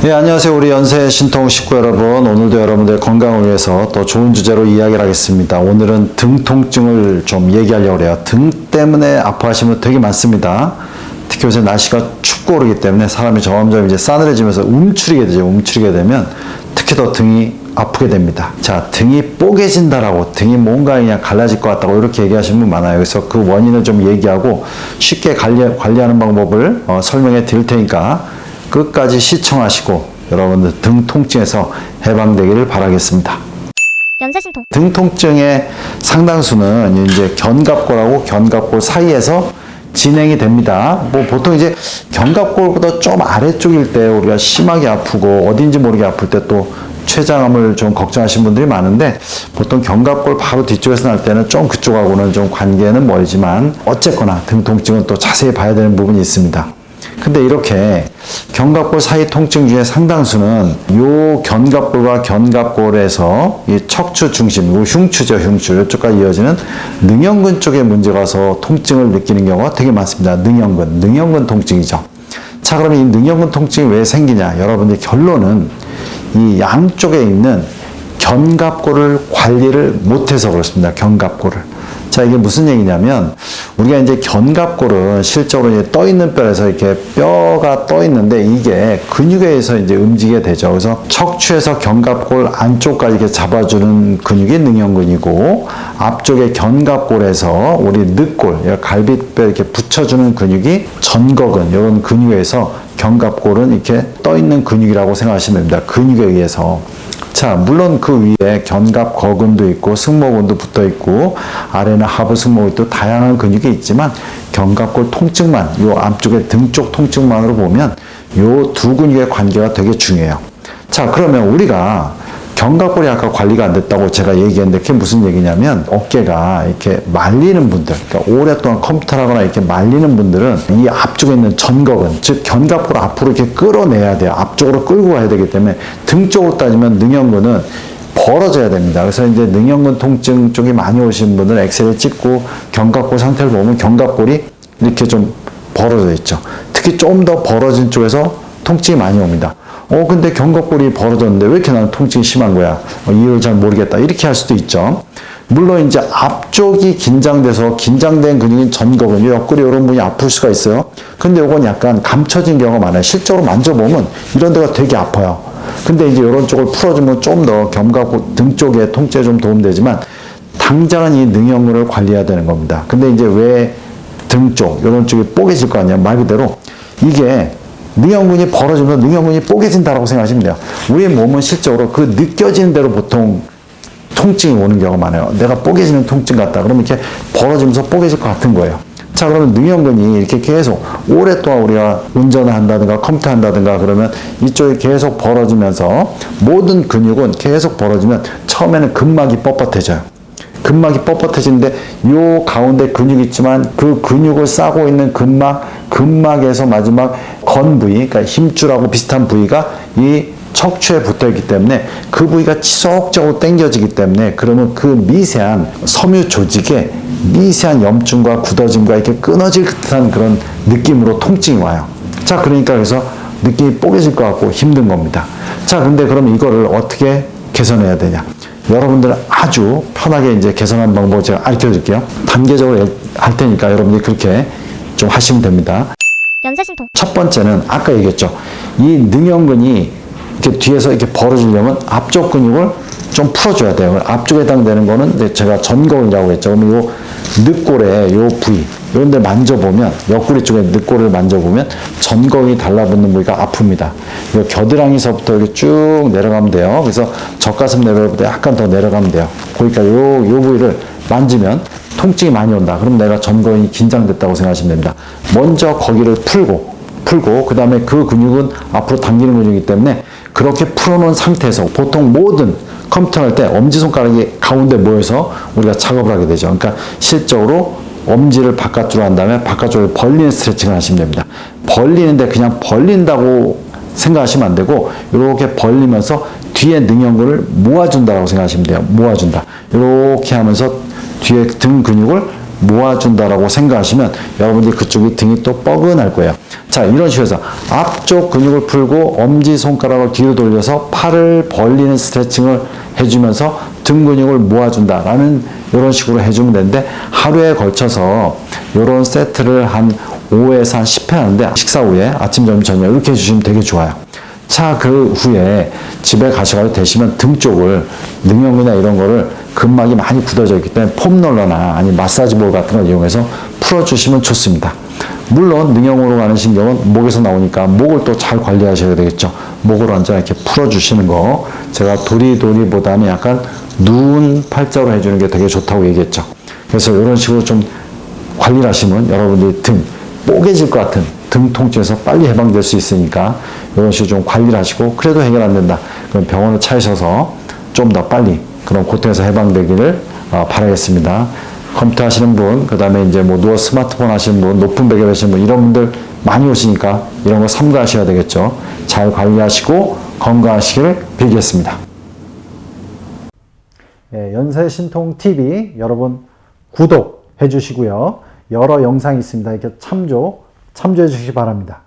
네, 안녕하세요. 우리 연세 신통 식구 여러분. 오늘도 여러분들의 건강을 위해서 또 좋은 주제로 이야기를 하겠습니다. 오늘은 등 통증을 좀 얘기하려고 해요. 등 때문에 아파하시는 분 되게 많습니다. 특히 요새 날씨가 춥고 그러기 때문에 사람이 점점 이제 싸늘해지면서 움츠리게 되죠. 움츠리게 되면 특히 더 등이 아프게 됩니다. 자, 등이 뽀개진다라고, 등이 뭔가 그냥 갈라질 것 같다고 이렇게 얘기하시는 분 많아요. 그래서 그 원인을 좀 얘기하고 쉽게 관리하는 방법을 설명해 드릴 테니까 끝까지 시청하시고 여러분들 등 통증에서 해방되기를 바라겠습니다. 연세신통. 등 통증의 상당수는 이제 견갑골하고 견갑골 사이에서 진행이 됩니다. 뭐 보통 이제 견갑골보다 좀 아래쪽일 때 우리가 심하게 아프고 어딘지 모르게 아플 때 또 췌장암을 좀 걱정하시는 분들이 많은데, 보통 견갑골 바로 뒤쪽에서 날 때는 좀 그쪽하고는 좀 관계는 멀지만 어쨌거나 등 통증은 또 자세히 봐야 되는 부분이 있습니다. 근데 이렇게 견갑골 사이 통증 중에 상당수는 요 견갑골과 견갑골에서 이 척추 중심, 요 흉추죠, 흉추. 이쪽까지 이어지는 능형근 쪽에 문제가 와서 통증을 느끼는 경우가 되게 많습니다. 능형근 통증이죠. 자, 그러면 이 능형근 통증이 왜 생기냐? 여러분들 결론은 이 양쪽에 있는 견갑골을 관리를 못해서 그렇습니다. 견갑골을. 자, 이게 무슨 얘기냐면, 우리가 이제 견갑골은 실제로 이제 떠 있는 뼈에서 이렇게 뼈가 떠 있는데 이게 근육에 의해서 이제 움직이게 되죠. 그래서 척추에서 견갑골 안쪽까지 이렇게 잡아주는 근육이 능형근이고, 앞쪽에 견갑골에서 우리 늑골, 갈비뼈 이렇게 붙여주는 근육이 전거근, 이런 근육에 의해서 견갑골은 이렇게 떠 있는 근육이라고 생각하시면 됩니다. 근육에 의해서. 자, 물론 그 위에 견갑거근도 있고 승모근도 붙어 있고 아래는 하부 승모근이 또 다양한 근육이 있지만, 견갑골 통증만, 요 앞쪽에 등 쪽 통증만으로 보면 요 두 근육의 관계가 되게 중요해요. 자, 그러면 우리가 견갑골이 아까 관리가 안 됐다고 제가 얘기했는데, 그게 무슨 얘기냐면, 어깨가 이렇게 말리는 분들, 그러니까 오랫동안 컴퓨터를 하거나 이렇게 말리는 분들은 이 앞쪽에 있는 전거근, 즉 견갑골 앞으로 이렇게 끌어내야 돼요. 앞쪽으로 끌고 가야 되기 때문에 등 쪽으로 따지면 능형근은 벌어져야 됩니다. 그래서 이제 능형근 통증 쪽이 많이 오신 분들 엑스레이 찍고 견갑골 상태를 보면 견갑골이 이렇게 좀 벌어져 있죠. 특히 좀 더 벌어진 쪽에서 통증이 많이 옵니다. 근데 견갑골이 벌어졌는데 왜 이렇게 나는 통증이 심한 거야? 이유를 잘 모르겠다. 이렇게 할 수도 있죠. 물론 이제 앞쪽이 긴장돼서 긴장된 근육인 전거근, 옆구리 이런 부분이 아플 수가 있어요. 근데 이건 약간 감춰진 경우가 많아요. 실제로 만져보면 이런 데가 되게 아파요. 근데 이제 이런 쪽을 풀어주면 좀 더 견갑골 등 쪽에 통증에 좀 도움되지만, 당장은 이 능형근을 관리해야 되는 겁니다. 근데 이제 왜 등 쪽, 이런 쪽이 뽀개질 거 아니야? 말 그대로 이게 능형근이 벌어지면 능형근이 뽀개진다라고 생각하시면 돼요. 우리의 몸은 실적으로 그 느껴지는 대로 보통 통증이 오는 경우가 많아요. 내가 뽀개지는 통증 같다. 그러면 이렇게 벌어지면서 뽀개질 것 같은 거예요. 자, 그러면 능형근이 이렇게 계속 오랫동안 우리가 운전을 한다든가 컴퓨터 한다든가 그러면 이쪽이 계속 벌어지면서, 모든 근육은 계속 벌어지면 처음에는 근막이 뻣뻣해져요. 근막이 뻣뻣해지는데 요 가운데 근육이 있지만 그 근육을 싸고 있는 근막에서 마지막 건 부위, 그러니까 힘줄하고 비슷한 부위가 이 척추에 붙어 있기 때문에 그 부위가 지속적으로 당겨지기 때문에, 그러면 그 미세한 섬유 조직에 미세한 염증과 굳어짐과 이렇게 끊어질 듯한 그런 느낌으로 통증이 와요. 자, 그러니까 그래서 느낌이 뽀개질 것 같고 힘든 겁니다. 자, 근데 그럼 이거를 어떻게 개선해야 되냐? 여러분들 아주 편하게 이제 개선하는 방법을 제가 알려 드릴게요. 단계적으로 할 테니까 여러분들이 그렇게 좀 하시면 됩니다. 연세신통. 첫 번째는 아까 얘기했죠. 이 능형근이 이렇게 뒤에서 이렇게 벌어지려면 앞쪽 근육을 좀 풀어줘야 돼요. 앞쪽에 해당되는 거는 제가 전거근이라고 했죠. 그러면 요 늑골의 요 부위, 이런 데 만져보면, 옆구리 쪽에 늑골을 만져보면 전거근이 달라붙는 부위가 아픕니다. 요 겨드랑이서부터 이렇게 쭉 내려가면 돼요. 그래서 젖가슴 레벨보다 약간 더 내려가면 돼요. 그러니까 요 부위를 만지면 통증이 많이 온다. 그럼 내가 전거근이 긴장됐다고 생각하시면 됩니다. 먼저 거기를 풀고 그 다음에 그 근육은 앞으로 당기는 근육이기 때문에 그렇게 풀어놓은 상태에서, 보통 모든 컴퓨터 할 때 엄지손가락이 가운데 모여서 우리가 작업을 하게 되죠. 그러니까 실적으로 엄지를 바깥으로 한 다음에 바깥쪽으로 벌리는 스트레칭을 하시면 됩니다. 벌리는데 그냥 벌린다고 생각하시면 안 되고, 이렇게 벌리면서 뒤에 능형근을 모아준다고 생각하시면 돼요. 모아준다. 이렇게 하면서 뒤에 등 근육을 모아준다라고 생각하시면 여러분들이 그쪽이 등이 또 뻐근할 거예요. 자, 이런 식으로 해서 앞쪽 근육을 풀고 엄지손가락을 뒤로 돌려서 팔을 벌리는 스트레칭을 해주면서 등 근육을 모아준다라는 이런 식으로 해주면 되는데, 하루에 걸쳐서 이런 세트를 한 5에서 한 10회 하는데, 식사 후에 아침, 점심, 저녁 이렇게 해주시면 되게 좋아요. 자, 그 후에 집에 가셔가지고 되시면 등 쪽을, 능형이나 이런 거를 근막이 많이 굳어져 있기 때문에 폼롤러나 아니면 마사지 볼 같은 걸 이용해서 풀어주시면 좋습니다. 물론 능형으로 가는 신경은 목에서 나오니까 목을 또 잘 관리하셔야 되겠죠. 목을 완전 이렇게 풀어주시는 거, 제가 도리도리보다는 약간 누운 팔자로 해주는 게 되게 좋다고 얘기했죠. 그래서 이런 식으로 좀 관리를 하시면 여러분들이 등 뽀개질 것 같은 등 통증에서 빨리 해방될 수 있으니까 이런 식으로 좀 관리를 하시고, 그래도 해결 안 된다 그럼 병원을 찾으셔서 좀 더 빨리 그런 고통에서 해방되기를 바라겠습니다. 컴퓨터 하시는 분, 그 다음에 이제 뭐 누워 스마트폰 하시는 분, 높은 베개 하시는 분, 이런 분들 많이 오시니까 이런 거 삼가하셔야 되겠죠. 잘 관리하시고 건강하시기를 빌겠습니다. 연세신통TV 여러분 구독해 주시고요. 여러 영상이 있습니다. 이렇게 참조해 주시기 바랍니다.